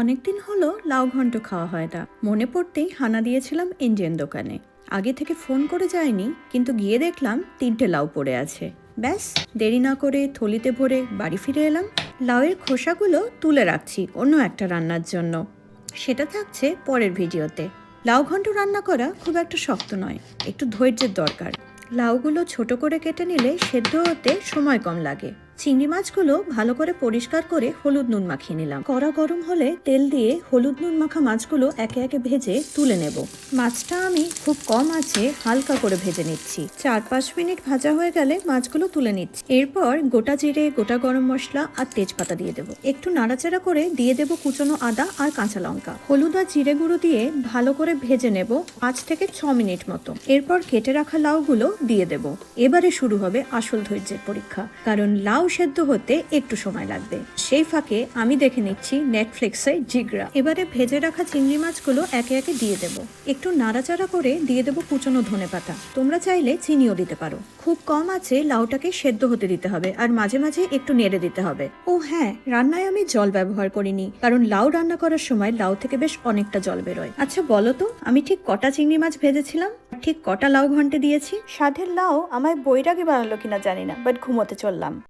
অনেকদিন হলো লাউ ঘন্ট খাওয়া হয় না। মনে পড়তেই হানা দিয়েছিলাম ইন্ডিয়ান দোকানে। আগে থেকে ফোন করে যায়নি, কিন্তু গিয়ে দেখলাম 3টে লাউ পড়ে আছে। ব্যাস, দেরি না করে থলিতে ভরে বাড়ি ফিরে এলাম। লাউয়ের খোসাগুলো তুলে রাখছি অন্য একটা রান্নার জন্য। সেটা থাকছে পরের ভিডিওতে। লাউ ঘন্ট রান্না করা খুব একটা শক্ত নয়, একটু ধৈর্যের দরকার। লাউগুলো ছোট করে কেটে নিলে সেদ্ধ হতে সময় কম লাগে। চিংড়ি মাছগুলো ভালো করে পরিষ্কার করে হলুদ নুন মাখিয়ে নিলাম। কড়া গরম হলে তেল দিয়ে হলুদ নুন মাখা মাছগুলো একে একে ভেজে তুলে নেব। মাছটা আমি খুব কম আঁচে হালকা করে ভেজে নিচ্ছি। 4-5 মিনিট ভাজা হয়ে গেলে মাছগুলো তুলে নিচ্ছি। এরপর গোটা জিরে, গোটা গরম মশলা আর তেজপাতা দিয়ে দেবো। একটু নাড়াচাড়া করে দিয়ে দেবো কুচনো আদা আর কাঁচা লঙ্কা। হলুদ আর জিরে গুঁড়ো দিয়ে ভালো করে ভেজে নেব 5 থেকে 6 মিনিট মতো। এরপর কেটে রাখা লাউগুলো দিয়ে দেব। এবারে শুরু হবে আসল ধৈর্যের পরীক্ষা, কারণ লাউ সেদ্ধ হতে একটু সময় লাগবে। সেই ফাঁকে আমি দেখে নিচ্ছি নেটফ্লিক্সে জিগরা। এবারে ভেজে রাখা চিংড়ি মাছগুলো একে একে দিয়ে দেব। একটু নাড়াচাড়া করে দিয়ে দেবো কুচনো ধনেপাতা। তোমরা চাইলে চিনিও দিতে পারো। খুব কম আছে লাউটাকে সেদ্ধ হতে দিতে হবে, আর মাঝে মাঝে একটু নেড়ে দিতে হবে। ও হ্যাঁ, রান্নায় আমি জল ব্যবহার করিনি, কারণ লাউ রান্না করার সময় লাউ থেকে বেশ অনেকটা জল বেরোয়। আচ্ছা বলো তো, আমি ঠিক কটা চিংড়ি মাছ ভেজেছিলাম, ঠিক কটা লাউ ঘন্টে দিয়েছি? স্বাদের লাউ আমায় বৈরাগী বানালো কিনা জানি না, বাট ঘুমোতে চললাম।